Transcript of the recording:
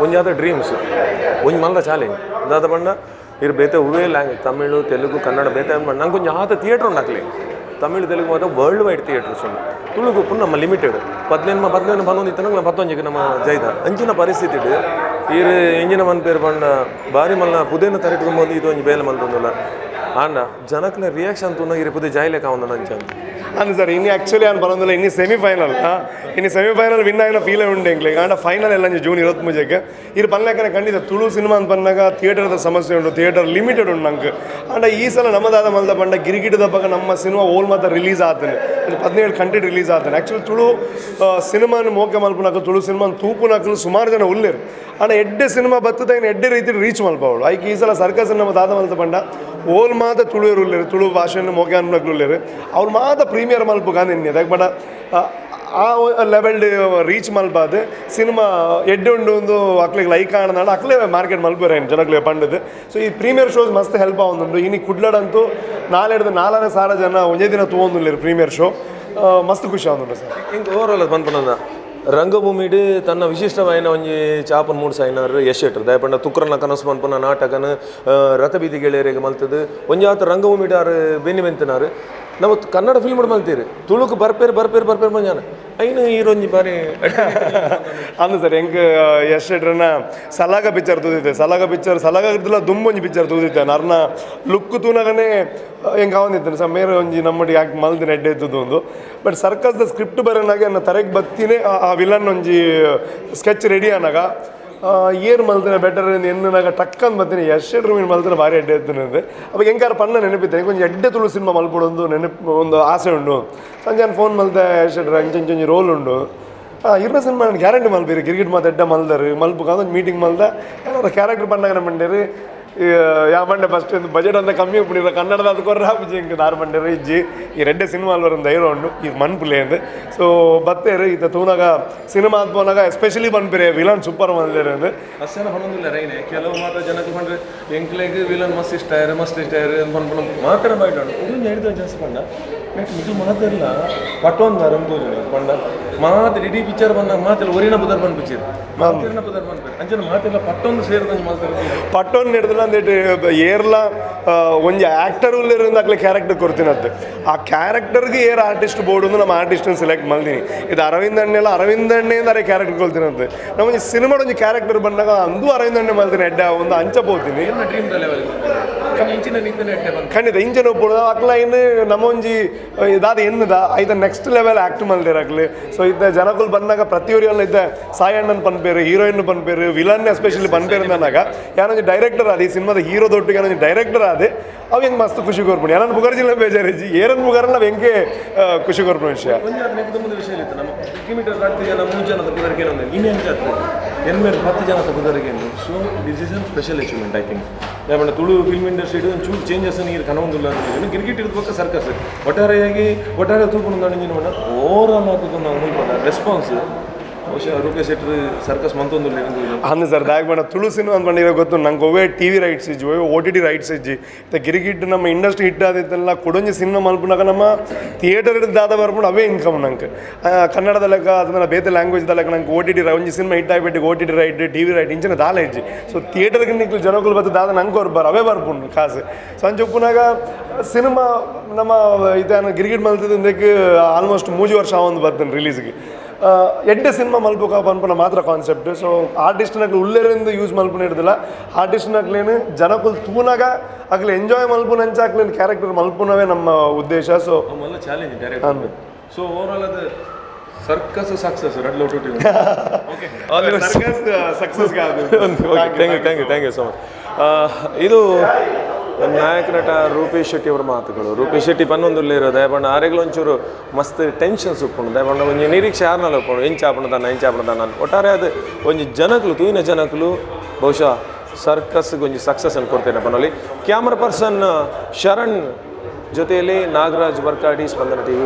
ಒಂಜಾದ dreams ಒಂಜಿ ಮಲ್ಲ challenge ದಾದ ಪಂಡ ಇರು ಬೇತೆ ಉವೇ ಲ್ಯಾಂಗ್ವೇಜ್ ತಮಿಳು ತೆಲುಗು ಕನ್ನಡ ಬೇತೆ ಪಂಡ ನಂಗೆ ಕೊಂಚ ಆತ ಥಿಯೇಟ್ರ್ ಉಂಡಾಕ್ಲಿ ತಮಿಳು ತೆಲುಗು ಮಾತ್ರ ವರ್ಲ್ಡ್ ವೈಡ್ ಥಿಯೇಟ್ರ್ಸ್ ಉಂಡು ತುಳುಗು ಪುನಃ ನಮ್ಮ ಲಿಮಿಟೆಡ್ 15 ಬಂದೊಂದಿತ್ತು ನಮ್ಮ 11 ನಮ್ಮ ಜೈದ ಅಂಚಿನ ಪರಿಸ್ಥಿತಿ ಇಡು ಇರು ಎಂಜಿನ ಮನ್ಪೇರು ಪಂಡ ಬಾರಿ ಮಲ್ಲ ಪುದೇನ ತರಿಟ್ಕೊಂಬೋದು ಇದು ಒಂಜಿ ಬೇಲೆ ಮಲ್ತೊಂದುಲ್ಲ ಆಂಡ ಜನಕ್ಲ ರಿಯಾಕ್ಷನ್ ತುನ್ನ ಇರು ಪುದೆ ಜಾಯ್ಲೆ ಕಾವಂದ ಅಂಚಂದು ಅಂದ್ ಸರ್ ಇನ್ನು ಆ್ಯಕ್ಚುಲಿ ಅವ್ನು ಬರೋದಿಲ್ಲ ಇನ್ನು ಸೆಮಿಫೈನಲ್ ಇನ್ನು ಸೆಮಿಫೈನಲ್ ವಿನ್ ಆಗಿನ ಫೀಲೇ ಉಂಟು ಎಂಗ್ಲಿಗೆ ಆಂಡ ಫೈನಲ್ ಎಲ್ಲ ಜೂನ್ 23 ಇರು ಪನ್ಲೆಕ್ಕನೆ ಖಂಡಿತ ತುಳು ಸಿನಿಮಾ ಅಂತ ಬಂದಾಗ ಥಿಯೇಟರ್ದ ಸಮಸ್ಯೆ ಉಂಟು ಥಿಯೇಟರ್ ಲಿಮಿಟೆಡ್ ಉಂಟು ನಂಗೆ ಆಂಡ ಈ ಸಲ ನಮ್ಮದಾದ ಮಲ್ದ ಬಂಡ ಗಿರಿಗಿಟದ ಬಗ್ಗೆ ನಮ್ಮ ಸಿನಿಮಾ ಓಲ್ ಮಾತ್ರ ರಿಲೀಸ್ ಆತನೆ 17 ಕಂಟ್ರಿ ರಿಲೀಸ್ ಆತನೆ ಆ್ಯಕ್ಚುಲಿ ತುಳು ಸಿನಿಮಾನ ಮೋಕೆ ಮಲ್ಪನಾಕ ತುಳು ಸಿನಿಮಾನ ತೂಪುನಾಕಲು ಸುಮಾರು ಜನ ಉಳ್ಳೇರು ಆಂಡ ಎಡ್ಡೆ ಸಿನಿಮಾ ಬತ್ತದ ಇನ್ನು ಎಡ್ಡೆ ರೀತಿ ರೀಚ್ ಮಲ್ಪವಳು ಐಕೆ ಈ ಸಲ ಸರ್ಕಸ್ ನಮ್ಮ ದಾದ ಮಲ್ತ ಬಂಡ ಓಲ್ ಮಾತ್ರ ತುಳುವರು ಉಳ್ಳೇರು ತುಳು ಭಾಷೆಯನ್ನು ಮೋಕೆ ಅನ್ಬೇಕು ಉಳ್ಳೇರು ಅವ್ರು ಮಾತ್ರ ಪ್ರೀಮಿಯರ್ ಮಲ್ಪ ಗಾಂಧಿ ಅದಕ್ಕೆ ಬಡ ಆ ಲೆವೆಲ್ ರೀಚ್ ಮಲ್ಪಾದ ಸಿನಿಮಾ ಎಡ್ಡೆ ಉಂಡು ಒಂದು ಅಕ್ಲಿಗೆ ಲೈಕ್ ಕಾಣನಾಡ ಅಕ್ಲೇ ಮಾರ್ಕೆಟ್ ಮಲ್ಪೇರೆ ಜನಕ್ಲೆ ಪಂಡದು ಸೊ ಈ ಪ್ರೀಮಿಯರ್ ಶೋಸ್ ಮಸ್ತ್ ಹೆಲ್ಪ್ ಆಗುಂಡು ಇನ್ನು ಕುಡ್ಲಾಡಂತೂ 4,000 ಜನ ಒಂದೇ ದಿನ ತೊಗೊಂಡಿಲ್ಲ ಪ್ರೀಮಿಯರ್ ಶೋ ಮಸ್ತ್ ಖುಷಿ ಆಗುಂಡು ಸರ್ ಹಿಂಗೆ ಓವರಾಲ್ ಅದು ಬಂದ್ಪಂದ ರಂಗಭೂಮಿಡ್ ತನ್ನ ವಿಶಿಷ್ಟమైన ಒಂಜಿ ಚಾಪನ್ ಮೂಡ್ ಸೈನರ್ ಯಶೆಟ್ರು ದಯಪಂಡ ತುಕ್ರನ ಕನಸು ಮನ್ಪುನ ನಾಟಕನ ರಥಬೀದಿ ಗೆಳೆಯರಿಗೆ ಮಲ್ತದು ಒಂಜಾತ ರಂಗಭೂಮಿಡ್ ಆರು ಬೆನ್ನಿ ಬೆಂತನಾರು ನಾವು ಕನ್ನಡ ಫಿಲ್ಮ್ ಮಲ್ತೀರಿ ತುಳುಕು ಬರ್ಪೇರು ಮಂಜಾನ ಐನು ಈರೊಂಜಿ ಬಾರಿ ಅಂದು ಸರ್ ಹೆಂಗೆ ಯಶೆಟ್ರನ್ನ ಸಲಾಗ ಪಿಕ್ಚರ್ ತೂದಿತ್ತೆ ಸಲಾಗ ಇದ್ದಲ್ಲ ದುಂಬೊಂಜಿ ಪಿಕ್ಚರ್ ತೂದಿತ್ತೆ ನರ್ನ ಲುಕ್ ತೂನಾಗನೇ ಹೆಂಗೆ ಅವನಿದ್ದಾನೆ ಸರ್ ಮೇರೆ ಒಂಜಿ ನಮ್ಮಡಿ ಯಾಕೆ ಮಲ್ದಿನ ಎಡ್ಡೆ ಇದ್ದದ್ದು ಒಂದು ಬಟ್ ಸರ್ಕಸ್ದ ಸ್ಕ್ರಿಪ್ಟ್ ಬರೋನಾಗೆ ನನ್ನ ತರೆಗೆ ಬತ್ತಿನೇ ಆ ವಿಲನ್ ಒಂಜಿ ಸ್ಕೆಚ್ ರೆಡಿ ಆನಾಗ ಏರ್ ಮಲ್ತಿನ ಬೆಟರ್ ಎನ್ನಾಗ ಟಕ್ಕಂದು ಬರ್ತೀನಿ ಯಶೆಟ್ರು ಮೀನು ಮಲ್ತಿನ ಭಾರಿ ಎಡ್ಡೆ ಎತ್ತುನದು ಅವಾಗ ಹೆಂಗಾರ ಪನ್ನ ನೆನಪಿದ್ದೆ ಕೊಂಚ ಎಡ್ಡೆ ತುಳು ಸಿನಿಮಾ ಮಲ್ಪಡೊಂದು ಒಂದು ಆಸೆ ಉಂಡು ಸಂಜೆ ಫೋನ್ ಮಲ್ತೆ ಯಶೆಟ್ರು ಅಂಚಿ ರೋಲ್ ಉಂಡು ಇರೋ ಸಿನಿಮಾ ನಾನು ಗ್ಯಾರಂಟಿ ಮಲ್ಪೀರಿ ಕ್ರಿಕೆಟ್ ಮಾತು ಎಡ್ಡೆ ಮಲ್ದರು ಮಲ್ಪು ಒಂದು ಮೀಟಿಂಗ್ ಮಲ್ದ ಏನಾದ್ರು ಕ್ಯಾರೆಕ್ಟರ್ ಪಂಡಾಗ ಮಂಡೇರಿ ಯಾವ ಮಂಡೆ ಫಸ್ಟ್ ಬಜೆಟ್ ಅಂತ ಕಮ್ಮಿ ಉಪ್ಪಿಡಿರ ಕನ್ನಡದ ಅದು ಕೊರ್ರ ಹಾಪುಜಿ ಇಂಕ ದಾರು ಬಂಡೇರು ಇಜ್ಜಿ ಈ ರೆಡ್ಡೆ ಸಿನಿಮಾ ಅಲ್ವರ ಧೈರ್ಯ ಉಂಡು ಈ ಮನ್ಪುಲೆ ಅಂದು ಸೊ ಬತ್ತೇರು ಈತ ತೂನಾಗ ಸಿನಿಮಾ ಅದು ಪೋನಾಗ ಎಸ್ಪೆಷಲಿ ಬಂದ್ಬಿರೆ ವಿಲನ್ ಸೂಪರ್ ಮಂದಿರ ಅಂದು ಅಷ್ಟೇನ ಹೊಂದಿಲ್ಲ ರೈನೆ ಕೆಲವು ಮಾತ್ರ ಜನಕ್ಕೆ ಬಂದ್ರೆ ಎಂಕ್ಲೆಗ್ ವಿಲನ್ ಮಸ್ತ್ ಇಷ್ಟ ಅನ್ಕೊಂಡು ಮಾತ್ರ ಬೈಟ್ ಇದು ಹೇಳಿದ ಜಾಸ್ತಿ ಪಂಡ ಇದು ಮಾತಿಲ್ಲ ಪಟ್ಟೊಂದಾರ ಪಂಡ ಮಾತು ಇಡೀ ಪಿಕ್ಚರ್ ಬಂದಾಗ ಮಾತಿಲ್ಲ ಒರಿನ ಬುದರ್ ಬಂದು ಪಿಕ್ಚರ್ ಮಾತಿನ ಬುದರ್ ಬಂದ್ಬೇಕು ಅಂಚನೆ ಮಾತಿಲ್ಲ ಪಟ್ಟೊಂದು ಸೇರಿದಂಗೆ ಮಾತಾಡ್ತಾರೆ ಪಟ್ಟೊಂದು ಹಿಡ್ದಿಲ್ಲ ಅಂದೇಟು ಏರ್ಲ ಒಂಜಿ ಆ್ಯಕ್ಟರ್ ಉಲ್ಲಿರಿಂದ ಆಗ್ಲಿ ಕ್ಯಾರೆಕ್ಟರ್ ಕೊಡ್ತೀನದ್ದು ಆ ಕ್ಯಾರೆಕ್ಟರ್ಗೆ ಏರ್ ಆರ್ಟಿಸ್ಟ್ ಬೋರ್ಡು ನಮ್ಮ ಆರ್ಟಿಸ್ಟನ್ನು ಸೆಲೆಕ್ಟ್ ಮಾಡ್ತೀನಿ ಇದು ಅರವಿಂದ್ ಅಣ್ಣೆಯಿಂದ ಅರೆ ಕ್ಯಾರೆಕ್ಟರ್ ಕೊಡ್ತೀನಂತೆ ನಮ್ಮ ಸಿನಿಮಾದ ಒಂದು ಕ್ಯಾರೆಕ್ಟರ್ ಬಂದಾಗ ಅಂದು ಅರವಿಂದ್ ಅಣ್ಣೆ ಮಾಡ್ತೀನಿ ಎಡ್ಡ ಒಂದು ಅಂಚ ಹೋಗ್ತೀನಿ ಖಂಡಿತ ಇಂಚನೆ ಒಪ್ಪುಡು ಅಕ್ಲ ಇನ್ನು ನಮ್ಮೊಂಜಿ ಇದಾದ ಎನ್ನದ ಐದ ನೆಕ್ಸ್ಟ್ ಲೆವೆಲ್ ಆ್ಯಕ್ಟ್ ಮಲ್ದಿರಾಗ್ಲಿ ಸೊ ಇದ್ದ ಜನಗಳು ಬಂದಾಗ ಪ್ರತಿಯೊರಿಯಲ್ಲ ಇದ್ದ ಸಾಯಿ ಅಣ್ಣನ ಪನ್ಪೇರು ಹೀರೋಯಿನ್ ಪನ್ಪೇರು ವಿಲನ್ ಎಸ್ಪೆಷಲಿ ಪನ್ಪೇರು ಅಂದಾಗ ಯಾರೊಂದು ಡೈರೆಕ್ಟರ್ ಆದ ಈ ಸಿನಿಮಾದ ಹೀರೋದೊಟ್ಟಿಗೆ ಏನೊಂದು ಡೈರೆಕ್ಟರ್ ಆದ ಅವು ಹೆಂಗೆ ಮಸ್ತ್ ಖುಷಿ ಕೊರ್ಪಣಿ ಯಾರನ್ನ ಮುಗರ್ಜಿಲ್ಲ ಬೇಜಾರಿಜ್ಜಿ ಏರನ್ ಮುಗರ ನಾವು ಹೆಂಗೆ ಖುಷಿ ಕೊರ್ಪಣ ವಿಷಯ ವಿಷಯ ಇತ್ತು ನಮ್ಮ ಕಿಲೋಮೀಟರ್ 4 ಜನ 3 ಜನದ ಕುದರಿಗೆ ಇನ್ನೇನು ಜಾತ್ರೆ 10 ಜನದ ಕುದರಿಗೆ so this is special achievement I think ಯಾಕಂದ್ರೆ ತುಳು ಫಿಲ್ಮ್ ಇಂಡಸ್ಟ್ರಿ ಒಂಚೂರು ಚೇಂಜಸ್ ನೀರು ಕನೊಂದಿಲ್ಲ ಅಂತ ಕ್ರಿಕೆಟ್ ಇರ್ಬೇಕು ಸರ್ಕಸ್ ಒಟ್ಟಾರೆ ತೂಕೊಂಡು ನೋಡ ಓವರಾಲ್ ಆಗ್ತದೆ ನಾವು ನೋಡ್ಕೊಂಡ ರೆಸ್ಪಾನ್ಸ್ ಬಹುಶಃ ರೂಪೇಶ್ ಶೆಟ್ಟಿ ಸರ್ಕಸ್ ಮಂತೊಂದು ಅಂದು ಸರ್ ದಾಗ್ ಬಣ್ಣ ತುಳು ಸಿನಿಮಾ ಅಂತ ಬಂದಿರೋ ಗೊತ್ತು ನಂಗೆ ಒವೇ ಟಿ ವಿ ರೈಟ್ಸ್ ಇಜ್ಜಿ ಒವೇ OTT ರೈಟ್ಸ್ ಇಜ್ಜಿ ಮತ್ತು ಗಿರಿಗಿಟ್ ನಮ್ಮ ಇಂಡಸ್ಟ್ರಿ ಹಿಟ್ ಆದಿತ್ತಲ್ಲ ಕೊಡೊಂಜಿ ಸಿನಿಮಾ ಮಲ್ಪನಾಗ ನಮ್ಮ ಥಿಯೇಟರ್ ದಾದ ಬರ್ಕೊಂಡು ಅವೇ ಇನ್ಕಮ್ ನಂಗೆ ಕನ್ನಡದ ಲೆಕ್ಕ ಅದನ್ನ ಬೇರೆ ಲ್ಯಾಂಗ್ವೇಜ್ ಲೆಕ್ಕ ನಂಗೆ OTT ಒಂಜಿ ಸಿನಿಮಾ ಹಿಟ್ ಆಗಿಬಿಟ್ಟು OTT right T V right ಇಂಚಿನ ದಾಲ ಇಜ್ಜಿ ಸೊ ಥಿಯೇಟರ್ಗೆ ನಿಕ್ಲು ಜನಗಳು ಬತ್ತು ದಾದ ನಂಗೆ ಬರ್ಬಾರ ಅವೇ ಬರ್ಪುಂಡು ಕಾಸು ಸಂಜೆ ಉಪ್ಪುನಾಗ ಸಿನಿಮಾ ನಮ್ಮ ಇದನ್ನು ಗಿರಿಗಿಟ್ ಮಲ್ತಿದ್ದಕ್ಕೆ ಆಲ್ಮೋಸ್ಟ್ 3 ವರ್ಷ ಒಂದು ಬರ್ತಾನೆ ರಿಲೀಸ್ಗೆ ಎಡ್ಡೆ ಸಿನಿಮಾ ಮಲ್ಪಕ ಪನ್ಪನ ಮಾತ್ರ ಕಾನ್ಸೆಪ್ಟ್ ಸೊ ಆರ್ಟಿಸ್ಟ್ನಾಗ್ಲಿ ಉಳ್ಳೇರಿಂದ ಯೂಸ್ ಮಲ್ಪನ ಹಿಡ್ದಿಲ್ಲ ಆರ್ಟಿಸ್ಟ್ನಾಗ್ಲೇನು ಜನಕ್ಕಳು ತೂನಾಗ ಆಗ್ಲಿ ಎಂಜಾಯ್ ಮಲ್ಪನ ಹಂಚಾಕ್ಲೇನು ಕ್ಯಾರೆಕ್ಟರ್ ಮಲ್ಪನವೇ ನಮ್ಮ ಉದ್ದೇಶ ಸೊ ಚಾಲೆಂಜ್ ಸೊ ಓವರಾಲ್ ಅದು circus success success thank you so much ಇದು ನಾಯಕ ನಟ ರೂಪೇಶ್ ಶೆಟ್ಟಿ ಅವರ ಮಾತುಗಳು ರೂಪೇಶ್ ಶೆಟ್ಟಿ ಪನ್ನೊಂದುಲ್ಲೇರು ದಯಪಂಡ ಆರೆಗಳೊಂಚೂರು ಮಸ್ತ್ ಟೆನ್ಷನ್ಸ್ ಉಪ್ಪುಂಡು ದಯಪಂಡ ಒಂಜಿ ನಿರೀಕ್ಷೆ ಯಾರನ್ನೆಲ್ಲ ಉಪ್ಪುಂಡು ಎಂಚಾಪಣದಾನ ಒಟ್ಟಾರೆ ಅದು ಒಂಜಿ ಜನಕಲು ತೂಯಿನ ಜನಕಲು ಬಹುಶಃ ಸರ್ಕಸ್ಗೆ ಒಂಜಿ ಸಕ್ಸಸ್ ಅನ್ನು ಕೊಡ್ತೇನೆ ಪನ್ನಲ್ಲಿ ಕ್ಯಾಮ್ರಾ ಪರ್ಸನ್ ಶರಣ್ ಜೊತೆಯಲ್ಲಿ ನಾಗರಾಜ್ ಬರ್ಕಾಡಿ ಸ್ಪಂದನ TV